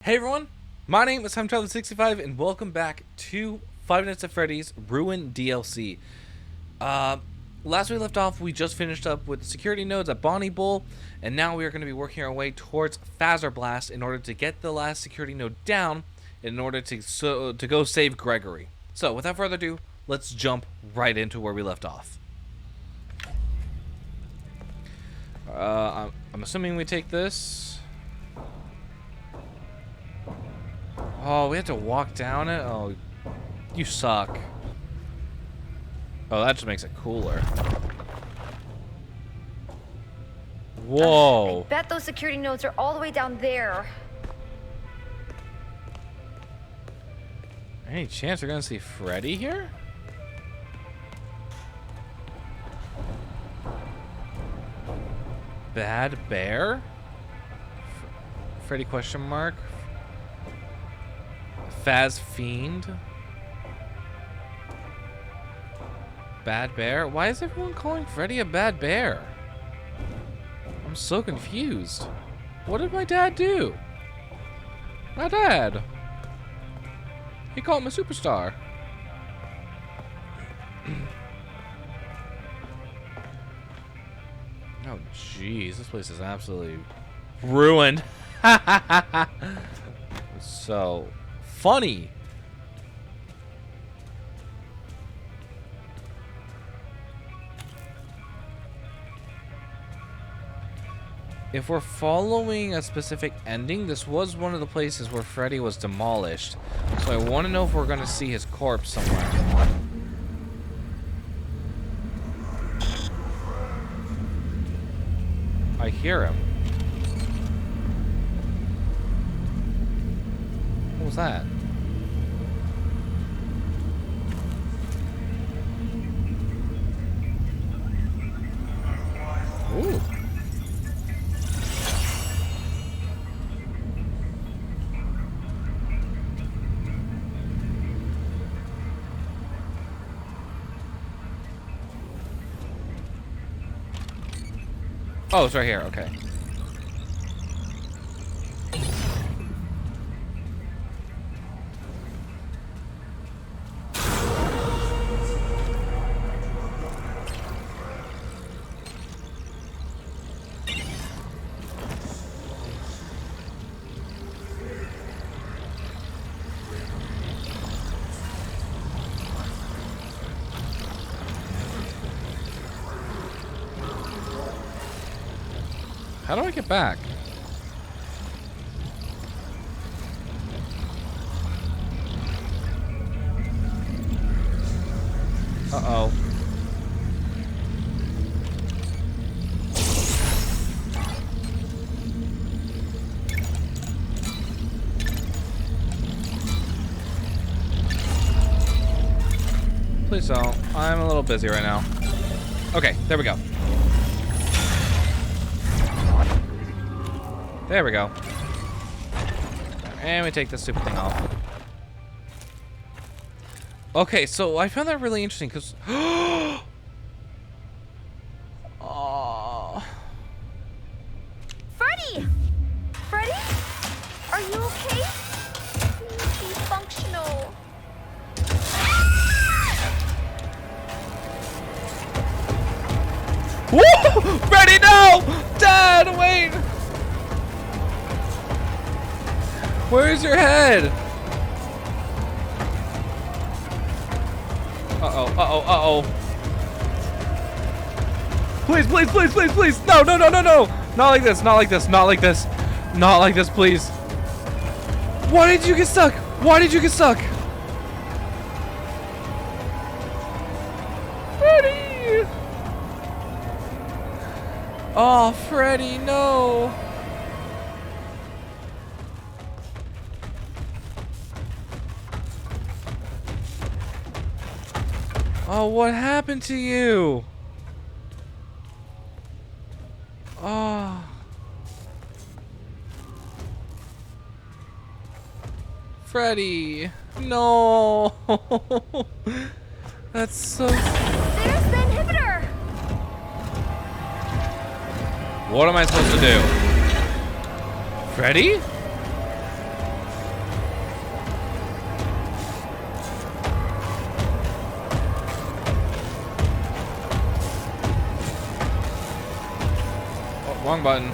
Hey everyone, my name is TimeTraveler65 and welcome back to 5 Nights at Freddy's Ruin DLC. Last we left off, we just finished up with the security nodes at Bonnie Bull, and now we are going to be working our way towards Phaser Blast in order to get the last security node down in order to go save Gregory. So without further ado, let's jump right into where we left off. I'm assuming we take this. Oh, we have to walk down it? Oh, you suck. Oh, that just makes it cooler. Whoa. I bet those security nodes are all the way down there. Any chance we're gonna see Freddy here? Bad bear? Freddy question mark? Faz Fiend? Bad bear? Why is everyone calling Freddy a bad bear? I'm so confused. What did my dad do? My dad. He called him a superstar. Oh jeez, this place is absolutely ruined. So funny. If we're following a specific ending, this was one of the places where Freddy was demolished. So I want to know if we're going to see his corpse somewhere. I hear him. What was that? Ooh. Oh, it's right here. Okay. How do I get back? Uh-oh. Please don't. I'm a little busy right now. Okay, there we go. There we go. And we take this stupid thing off. Okay, so I found that really interesting because... Oh. Freddy! Freddy? Are you okay? Please be functional. Woo! Freddy, no! Dad, wait! Where's your head? Uh-oh, uh-oh, uh-oh. Please, please, please, please, please. No, no, no, no, no. Not like this, not like this, not like this. Not like this, please. Why did you get stuck? Why did you get stuck? Freddy! Oh, Freddy, no. Oh, what happened to you? Oh. Freddy. No. That's so... There's the inhibitor! What am I supposed to do? Freddy? wrong button.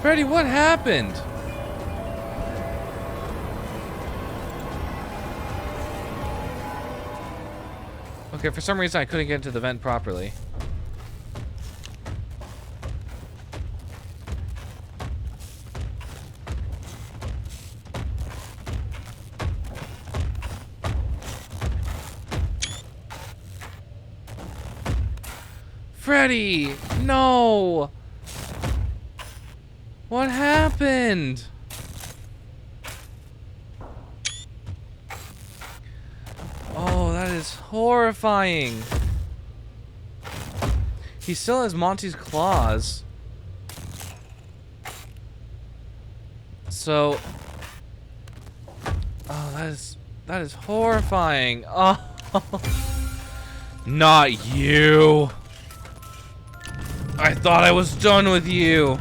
Freddy, what happened? Okay, for some reason I couldn't get into the vent properly. Freddy! No! What happened? Oh, that is horrifying. He still has Monty's claws. So... Oh, that is horrifying. Oh. Not you. I thought I was done with you.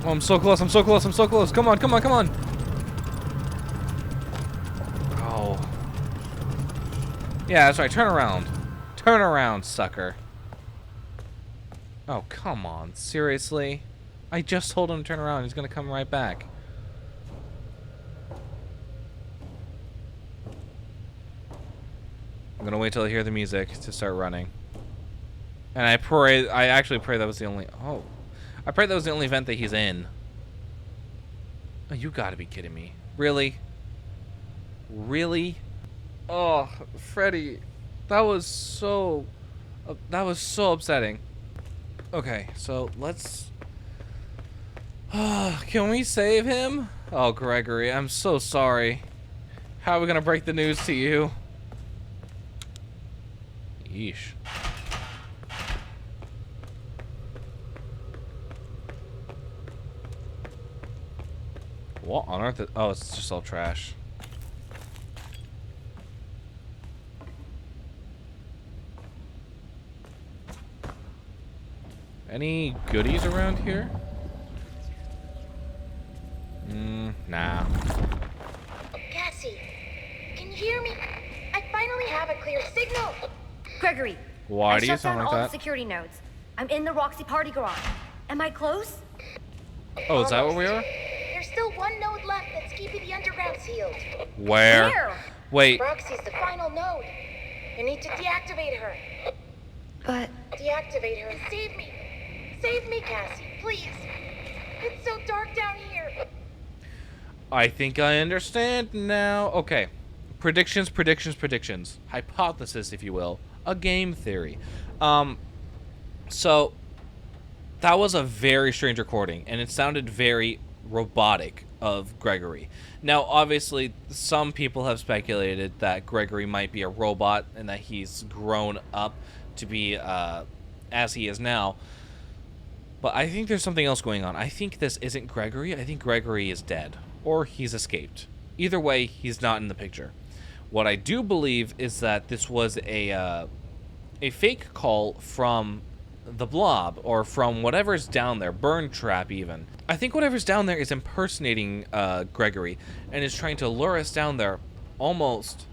Oh, I'm so close, I'm so close, I'm so close. Come on, come on, come on. Oh. Yeah, that's right. Turn around. Turn around, sucker. Oh, come on. Seriously? I just told him to turn around. He's going to come right back. I'm going to wait till I hear the music to start running. And I actually pray that was the only... Oh. I pray that was the only event that he's in. Oh, you gotta be kidding me. Really? Really? Oh, Freddy. That was so upsetting. Okay, so let's... can we save him? Oh, Gregory, I'm so sorry. How are we gonna break the news to you? Yeesh. What on earth? Oh, it's just all trash. Any goodies around here? Nah. Cassie, can you hear me? I finally have a clear signal. Gregory, Why do you I shut sound down like all that? the security nodes. I'm in the Roxy party garage. Am I close? Oh, is that where we are? There's still one node left that's keeping the underground sealed. Where? Wait. Roxy's the final node. You need to deactivate her. But Deactivate her and save me. Save me, Cassie, please. It's so dark down here. I think I understand now. Okay. Predictions, predictions, predictions. Hypothesis, if you will. A game theory. So that was a very strange recording, and it sounded very robotic of Gregory. Now, obviously, some people have speculated that Gregory might be a robot and that he's grown up to be as he is now. But I think there's something else going on. I think this isn't Gregory. I think Gregory is dead, or he's escaped. Either way, he's not in the picture. What I do believe is that this was a fake call from the blob, or from whatever's down there, burn trap even. I think whatever's down there is impersonating Gregory and is trying to lure us down there, almost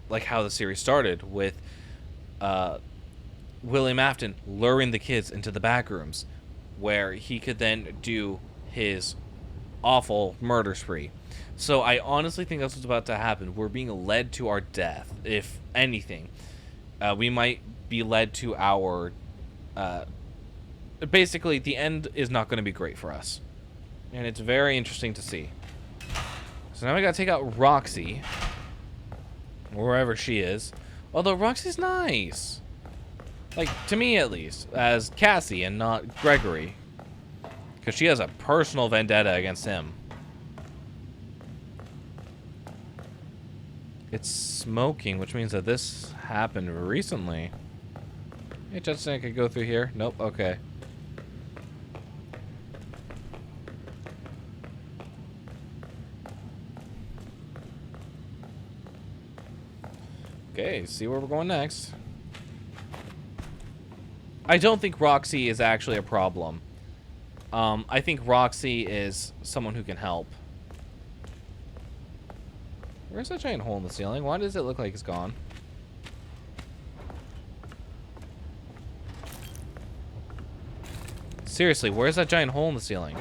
like how the series started with William Afton luring the kids into the back rooms, where he could then do his awful murder spree. So I honestly think that's what's about to happen. We're being led to our death, if anything. We might be led to our... basically, the end is not going to be great for us. And it's very interesting to see. So now we got to take out Roxy. Wherever she is. Although Roxy's nice. Like, to me at least. As Cassie and not Gregory. Because she has a personal vendetta against him. It's smoking, which means that this happened recently. Hey, Justin, I could go through here. Nope, okay. Okay, see where we're going next. I don't think Roxy is actually a problem. I think Roxy is someone who can help. Where's that giant hole in the ceiling? Why does it look like it's gone? Seriously, where's that giant hole in the ceiling?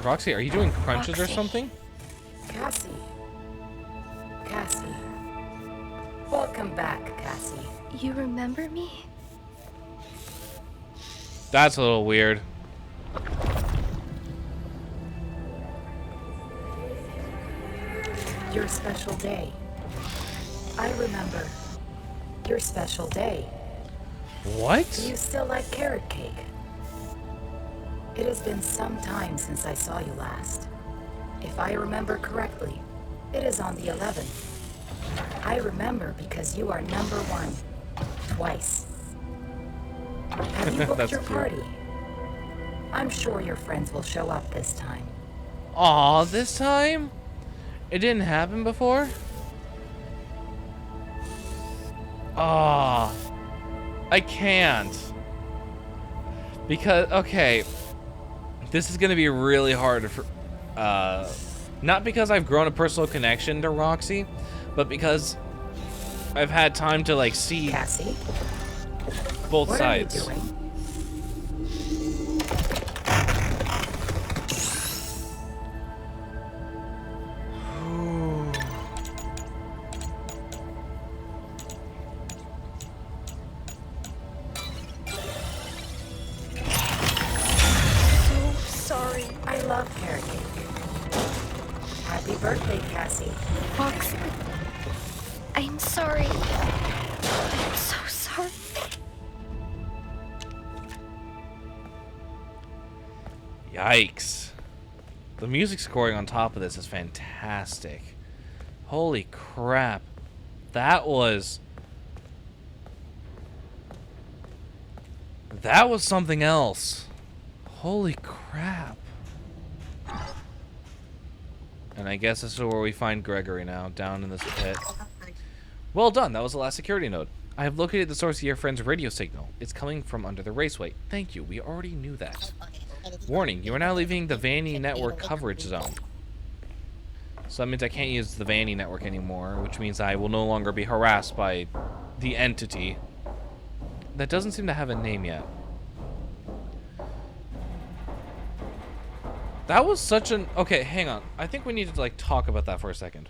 Roxy, are you doing crunches or something? Cassie. Cassie. Welcome back, Cassie. You remember me? That's a little weird. Your special day. I remember. Your special day. What? Do you still like carrot cake? It has been some time since I saw you last. If I remember correctly, it is on the 11th. I remember because you are number 1. Twice. Have you booked That's your cute. party? I'm sure your friends will show up this time. Aw, this time? It didn't happen before? Aw. I can't. Because, okay. This is gonna be really hard for, not because I've grown a personal connection to Roxy, but because I've had time to, like, see Cassie, both what sides. are you doing? So sorry. I love carrot cake. Happy birthday, Cassie. Roxy. I'm sorry. I'm so sorry. Yikes. The music scoring on top of this is fantastic. Holy crap. That was something else. Holy crap. And I guess this is where we find Gregory now, down in this pit. Well done, that was the last security node. I have located the source of your friend's radio signal. It's coming from under the raceway. Thank you, we already knew that. Warning, you are now leaving the Vanny network coverage zone. So that means I can't use the Vanny network anymore, which means I will no longer be harassed by the entity. That doesn't seem to have a name yet. That was such an... Okay, hang on. I think we need to, like, talk about that for a second.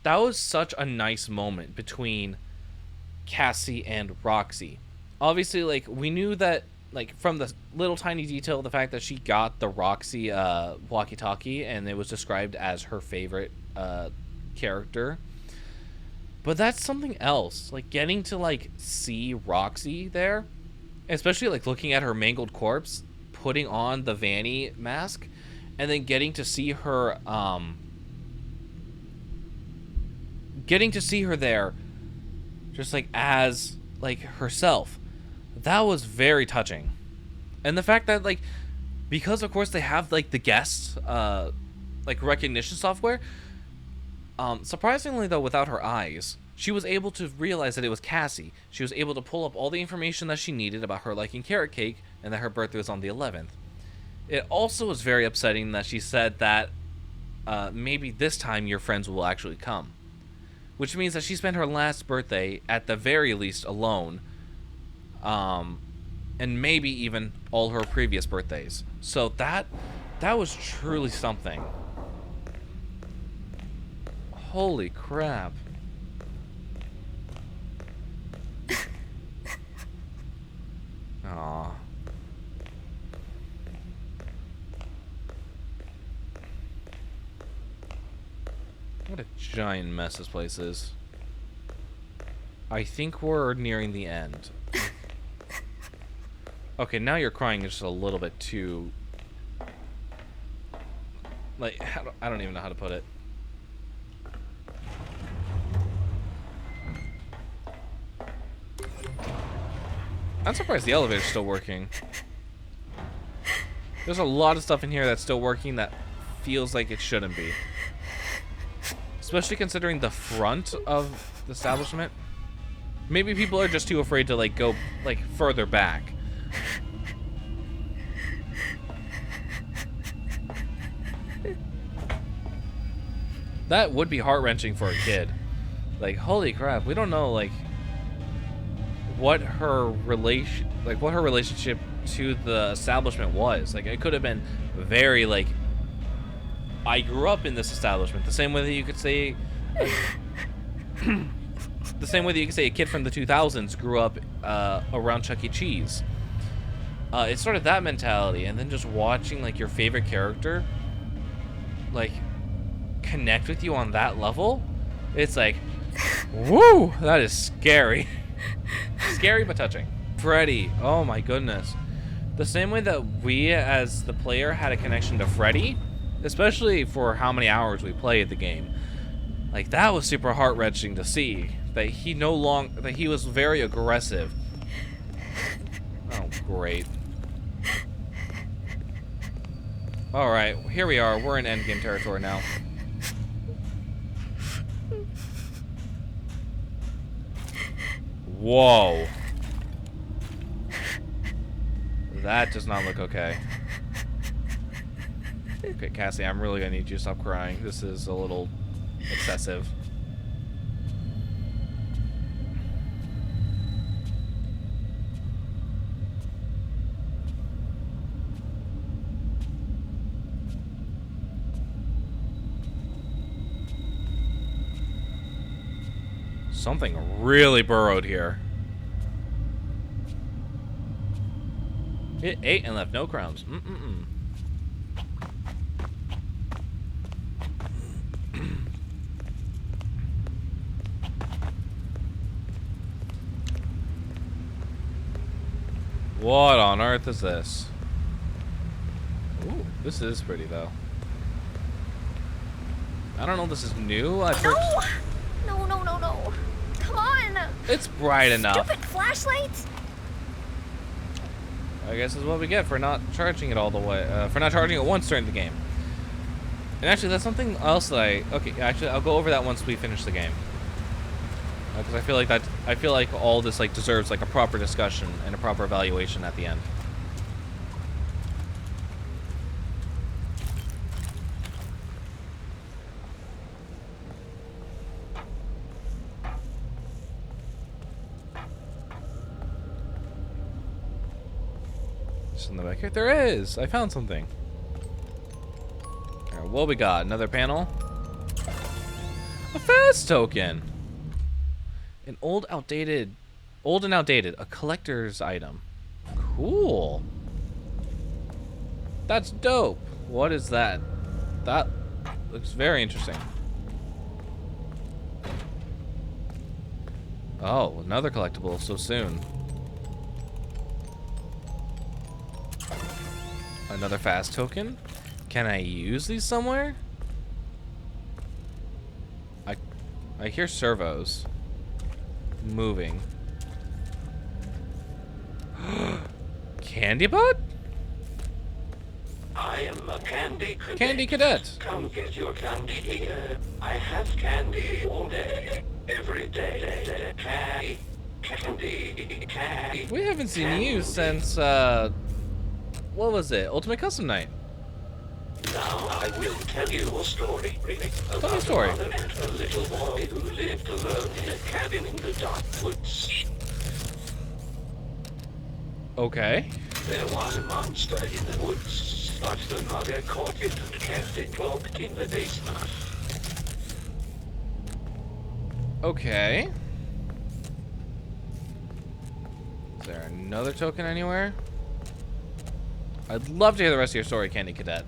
That was such a nice moment between Cassie and Roxy. Obviously, like, we knew that, like, from the little tiny detail, the fact that she got the Roxy walkie-talkie, and it was described as her favorite character. But that's something else. Like, getting to, like, see Roxy there, especially, like, looking at her mangled corpse, putting on the Vanny mask, and then getting to see her there just like as like herself. That was very touching. And the fact that, like, because of course they have like the guest like recognition software, surprisingly though, without her eyes, she was able to realize that it was Cassie. She was able to pull up all the information that she needed about her liking carrot cake and that her birthday was on the 11th. It also was very upsetting that she said that maybe this time your friends will actually come. Which means that she spent her last birthday, at the very least, alone. And maybe even all her previous birthdays. So that was truly something. Holy crap. Aww. What a giant mess this place is. I think we're nearing the end. Okay, now you're crying just a little bit too... Like, I don't even know how to put it. I'm surprised the elevator's still working. There's a lot of stuff in here that's still working that feels like it shouldn't be. Especially considering the front of the establishment. Maybe people are just too afraid to like go like further back. That would be heart-wrenching for a kid. Like, holy crap, we don't know like what her relationship to the establishment was. Like, it could have been very like, I grew up in this establishment. The same way that you could say the same way that you could say a kid from the 2000s grew up around Chuck E. Cheese. It's sort of that mentality, and then just watching like your favorite character like connect with you on that level, it's like, woo, that is scary. Scary but touching. Freddy, oh my goodness. The same way that we as the player had a connection to Freddy, especially for how many hours we played the game, like that was super heart-wrenching to see. That he was very aggressive. Oh, great. Alright, here we are. We're in endgame territory now. Whoa. That does not look okay. Okay, Cassie, I'm really gonna need you to stop crying. This is a little excessive. Something really burrowed here. It ate and left no crumbs. What on earth is this? Ooh, this is pretty though. I don't know if this is new. No! No. Come on! It's bright enough. Stupid flashlight! I guess is what we get for not charging it all the way. For not charging it once during the game. And actually, that's something else that I'll go over that once we finish the game. Because I feel like all this like deserves like a proper discussion and a proper evaluation at the end. In the back here, there is. I found something. All right, what we got? Another panel. A fast token. An old and outdated. A collector's item. Cool. That's dope. What is that? That looks very interesting. Oh, another collectible so soon. Another fast token. Can I use these somewhere? I hear servos moving. Candy Bot? I am a candy cadet. Candy Cadet. Come get your candy here. I have candy all day, every day. Candy. We haven't seen you since what was it? Ultimate Custom Night. Now I will tell you a story. Tell me a story. A little boy who lived alone in a cabin in the dark woods. Okay. There was a monster in the woods, but the mother caught it and kept it locked in the basement. Okay. Is there another token anywhere? I'd love to hear the rest of your story, Candy Cadet.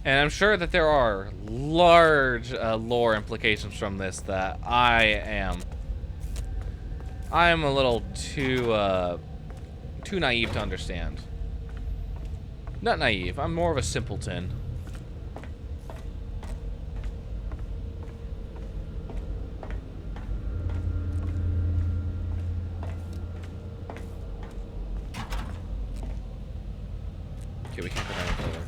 And I'm sure that there are large lore implications from this that I am a little too naive to understand. Not naive, I'm more of a simpleton. Okay, we can't go down further.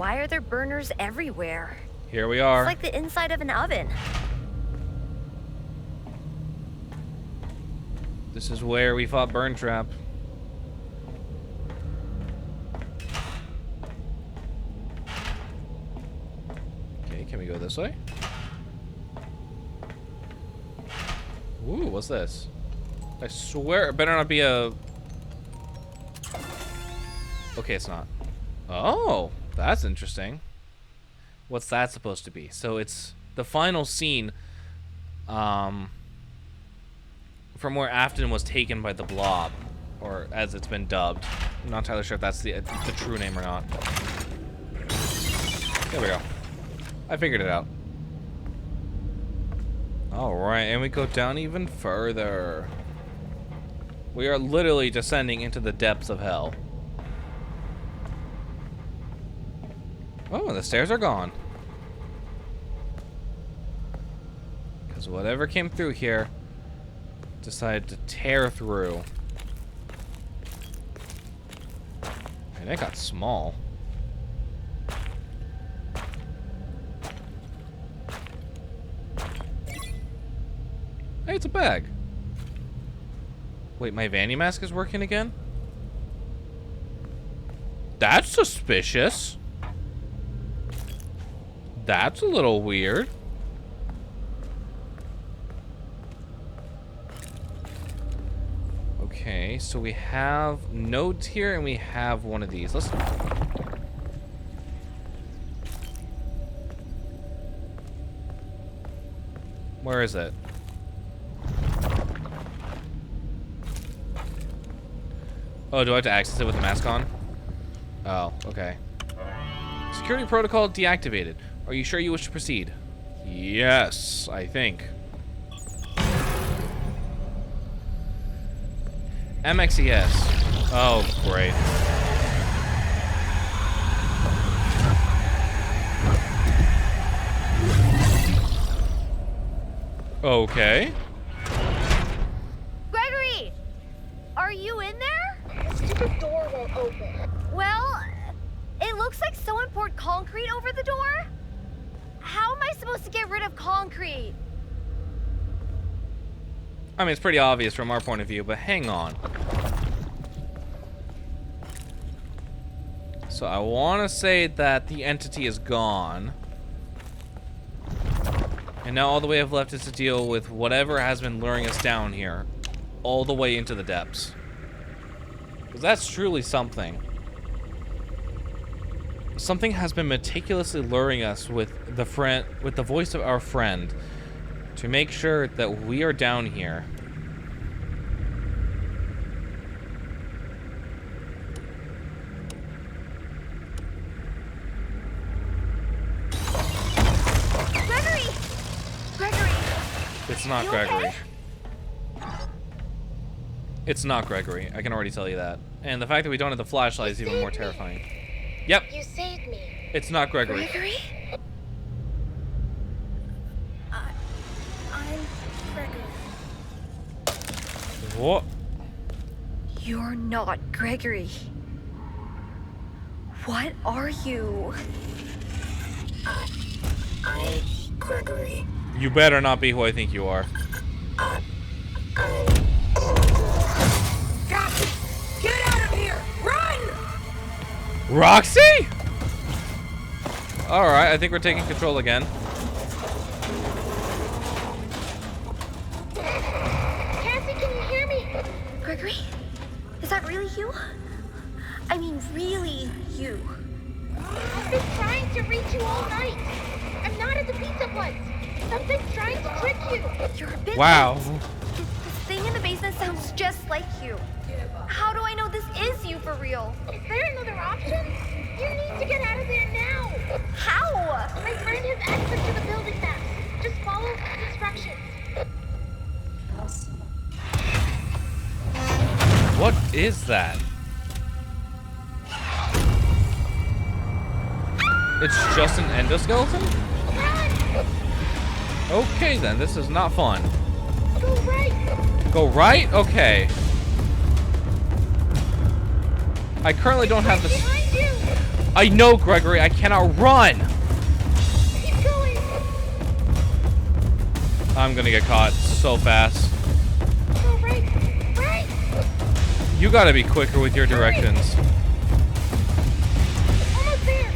Why are there burners everywhere? Here we are. It's like the inside of an oven. This is where we fought Burn Trap. Okay, can we go this way? Ooh, what's this? I swear it better not be a... Okay, it's not. Oh, that's interesting. What's that supposed to be? So it's the final scene from where Afton was taken by the Blob, or as it's been dubbed. I'm not entirely sure if that's the true name or not. There we go. I figured it out. Alright, and we go down even further. We are literally descending into the depths of hell. Oh, and the stairs are gone. Because whatever came through here decided to tear through. And it got small. Hey, it's a bag. Wait, my Vanny mask is working again? That's suspicious. That's a little weird. Okay, so we have nodes here and we have one of these. Let's... Where is it? Oh, do I have to access it with the mask on? Oh, okay. Security protocol deactivated. Are you sure you wish to proceed? Yes, I think. MXES. Oh, great. Okay. Gregory! Are you in there? The stupid door won't open. Well, it looks like someone poured concrete over the door. How am I supposed to get rid of concrete? I mean, it's pretty obvious from our point of view, but hang on. So I want to say that the entity is gone. And now all the way I've left is to deal with whatever has been luring us down here. All the way into the depths. Because that's truly something. Something has been meticulously luring us with the voice of our friend to make sure that we are down here. Gregory! Gregory! It's not You Gregory. okay? It's not Gregory. I can already tell you that. And the fact that we don't have the flashlight is even more terrifying. Yep, You saved me. it's not Gregory. Gregory? I'm Gregory. What? You're not Gregory. What are you? I'm Gregory. You better not be who I think you are. Get out of here! Run! Roxy? Alright, I think we're taking control again. Cassie, can you hear me? Gregory? Is that really you? I mean, really you? I've been trying to reach you all night. I'm not at the pizza place. Something's trying to trick you. You're a bit Wow. late. This thing in the basement sounds just like you. How do I know this is you for real? Is there another option? You need to get out of there now. How? My friend has access to the building map. Just follow instructions. What is that? It's just an endoskeleton? Run! Okay then, this is not fun. Go right. Go right? Okay. I currently don't have the... Behind you. I know, Gregory. I cannot run. Keep going. I'm gonna get caught so fast. Oh, right. Right. You gotta be quicker with your directions. Almost there.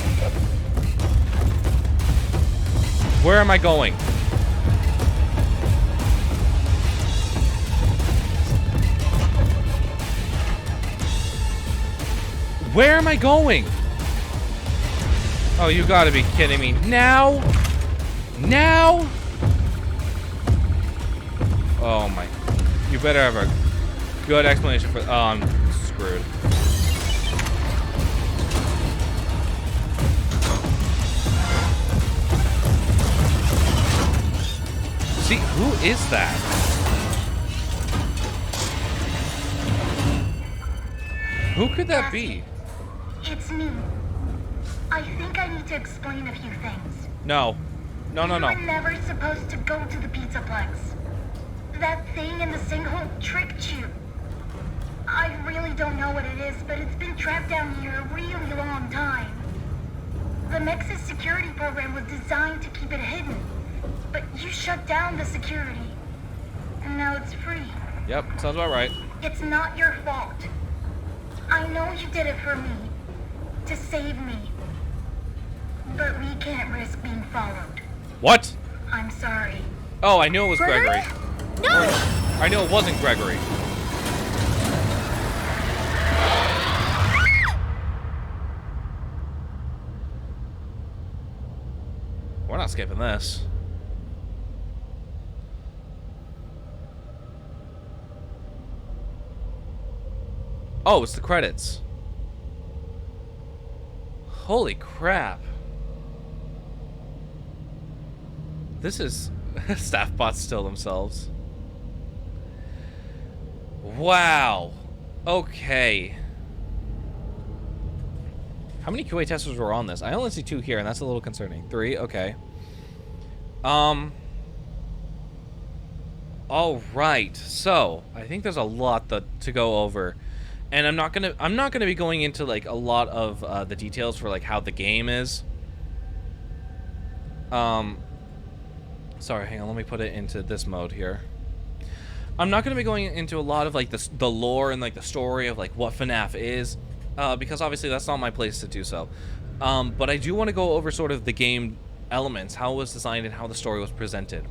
Where am I going? Where am I going? Oh, you gotta be kidding me. Now? Now? Oh my. You better have a good explanation for. Oh, I'm screwed. See, who is that? Who could that be? It's me. I think I need to explain a few things. No. No, no, You were no. never supposed to go to the Pizzaplex. That thing in the sinkhole tricked you. I really don't know what it is, but it's been trapped down here a really long time. The Nexus security program was designed to keep it hidden, but you shut down the security. And now it's free. Yep, sounds about right. It's not your fault. I know you did it for me. To save me. But we can't risk being followed. What? I'm sorry. Oh, I knew it was Gregory. No! I knew it wasn't Gregory. We're not skipping this. Oh, it's the credits. Holy crap. This is staff bots still themselves. Wow. Okay. How many QA testers were on this? I only see 2 here, and that's a little concerning. 3, okay. All right. So I think there's a lot to go over, and I'm not gonna be going into like a lot of the details for like how the game is. Sorry, hang on. Let me put it into this mode here. I'm not gonna be going into a lot of like the lore and like the story of like what FNaF is, because obviously that's not my place to do so. But I do want to go over sort of the game elements, how it was designed, and how the story was presented.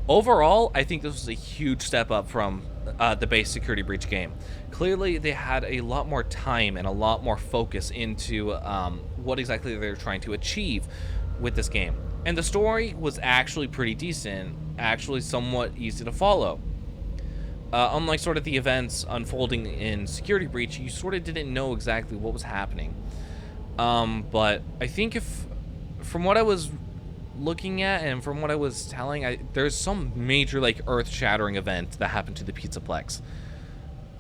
Overall, I think this was a huge step up from the base Security Breach game. Clearly, they had a lot more time and a lot more focus into what exactly they're trying to achieve with this game. And the story was actually pretty decent, actually somewhat easy to follow. Unlike sort of the events unfolding in Security Breach, you sort of didn't know exactly what was happening. But I think from what I was looking at and from what I was telling, there's some major like earth-shattering event that happened to the Pizzaplex.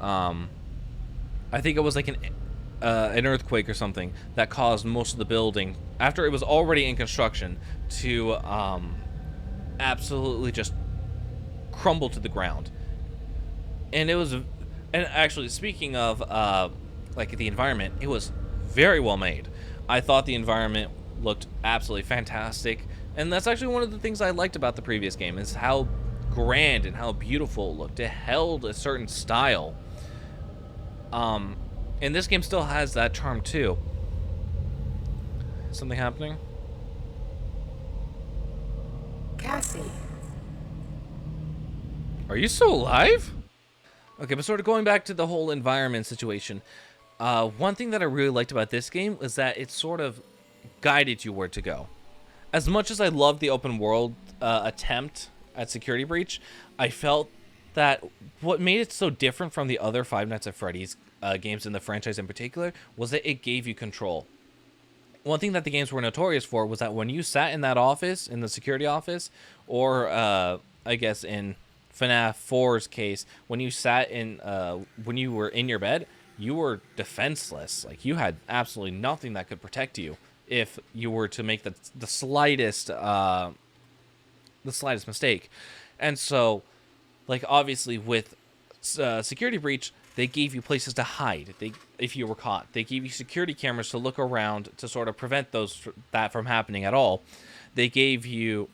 I think it was like an earthquake or something that caused most of the building, after it was already in construction, to absolutely just crumble to the ground. And it was, and actually speaking of like the environment, it was very well made. I thought the environment looked absolutely fantastic, and that's actually one of the things I liked about the previous game, is how grand and how beautiful it looked. It held a certain style. And this game still has that charm too. Something happening? Cassie. Are you still alive? Okay, but sort of going back to the whole environment situation, one thing that I really liked about this game was that it sort of guided you where to go. As much as I loved the open world attempt at Security Breach, I felt that what made it so different from the other Five Nights at Freddy's games in the franchise in particular was that it gave you control. One thing that the games were notorious for was that when you sat in that office, in the security office, or I guess in FNaF 4's case, when you sat in, when you were in your bed, you were defenseless. Like, you had absolutely nothing that could protect you if you were to make the slightest mistake. And so, like, obviously with Security Breach, They gave you places to hide. If you were caught, they gave you security cameras to look around to sort of prevent that from happening at all. They gave you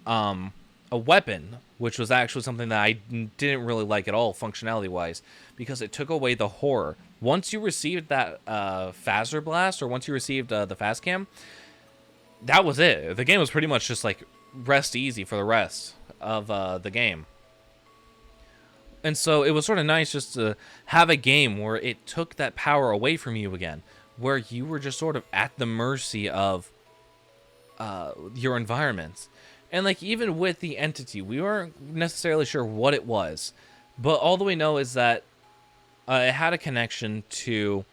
a weapon, which was actually something that I didn't really like at all, functionality-wise, because it took away the horror. Once you received that phaser blast, or once you received the fast cam, that was it. The game was pretty much just like rest easy for the rest of the game. And so it was sort of nice just to have a game where it took that power away from you again, where you were just sort of at the mercy of your environments. And like even with the entity, we weren't necessarily sure what it was, but all that we know is that it had a connection to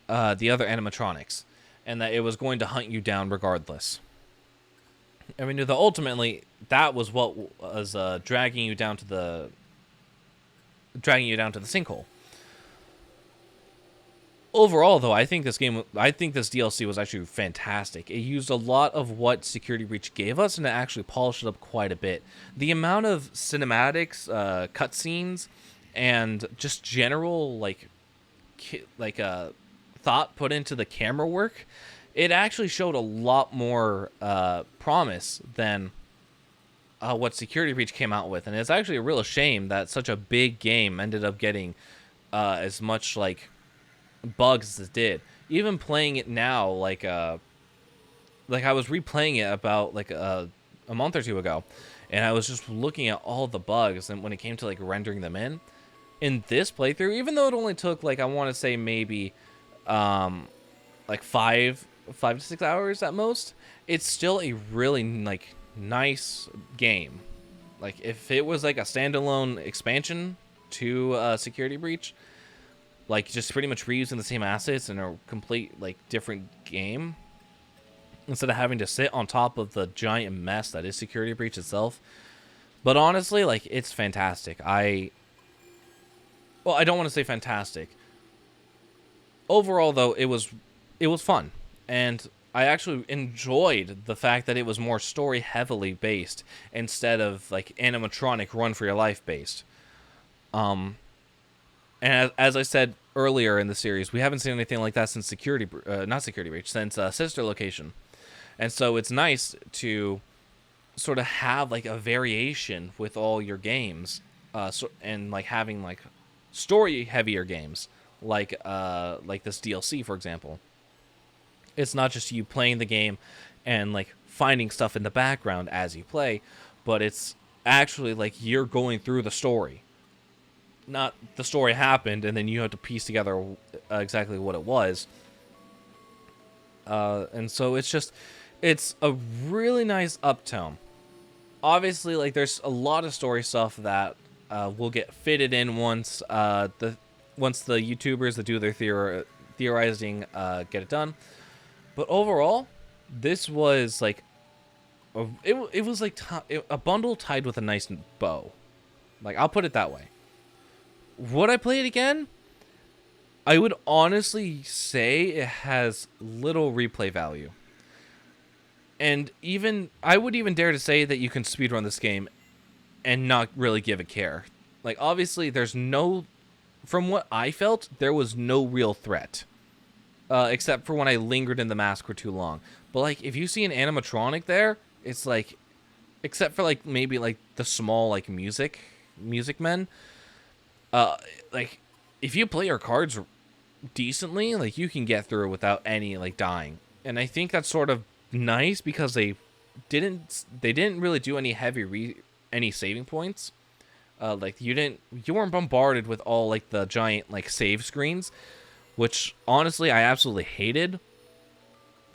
the other animatronics, and that it was going to hunt you down regardless. And we knew that ultimately that was what was dragging you down to the sinkhole. Overall, though, I think this DLC was actually fantastic. It used a lot of what Security Breach gave us, and it actually polished it up quite a bit. The amount of cinematics, cutscenes, and just general thought put into the camera work, it actually showed a lot more promise than what Security Breach came out with. And it's actually a real shame that such a big game ended up getting as much bugs as it did. Even playing it now, like I was replaying it about a month or two ago, and I was just looking at all the bugs, and when it came to rendering them in this playthrough, even though it only took I want to say maybe 5 to 6 hours at most, it's still a really nice game. If it was a standalone expansion to Security Breach, just pretty much reusing the same assets in a complete different game, instead of having to sit on top of the giant mess that is Security Breach itself. But honestly, it's fantastic. I don't want to say fantastic. Overall, though, it was fun, and I actually enjoyed the fact that it was more story heavily based instead of animatronic run for your life based. And as I said earlier in the series, we haven't seen anything like that since since Sister Location. And so it's nice to sort of have a variation with all your games, and having story heavier games like this DLC, for example. It's not just you playing the game and finding stuff in the background as you play, but it's actually you're going through the story. Not the story happened and then you have to piece together exactly what it was. And so it's a really nice uptone. Obviously, there's a lot of story stuff that will get fitted in once the YouTubers that do their theorizing get it done. But overall, this was it was a bundle tied with a nice bow. I'll put it that way. Would I play it again? I would honestly say it has little replay value. And I would even dare to say that you can speedrun this game and not really give a care. Obviously, from what I felt, there was no real threat. Except for when I lingered in the mask for too long. But if you see an animatronic there, it's except for maybe the small music men, if you play your cards decently, you can get through it without any we'ing. And I think that's sort of nice because they didn't really do any any saving points. You weren't bombarded with all the giant save screens, which honestly I absolutely hated.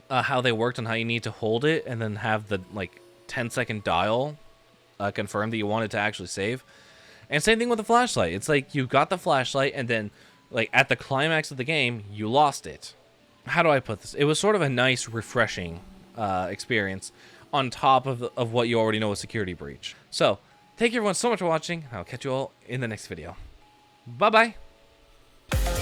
How they worked and how you need to hold it and then have the 10-second dial confirm that you wanted to actually save. And same thing with the flashlight. It's you got the flashlight and then at the climax of the game you lost it. How do I put this? It was sort of a nice, refreshing experience on top of what you already know with Security Breach. So thank you everyone so much for watching. I'll catch you all in the next video. Bye bye.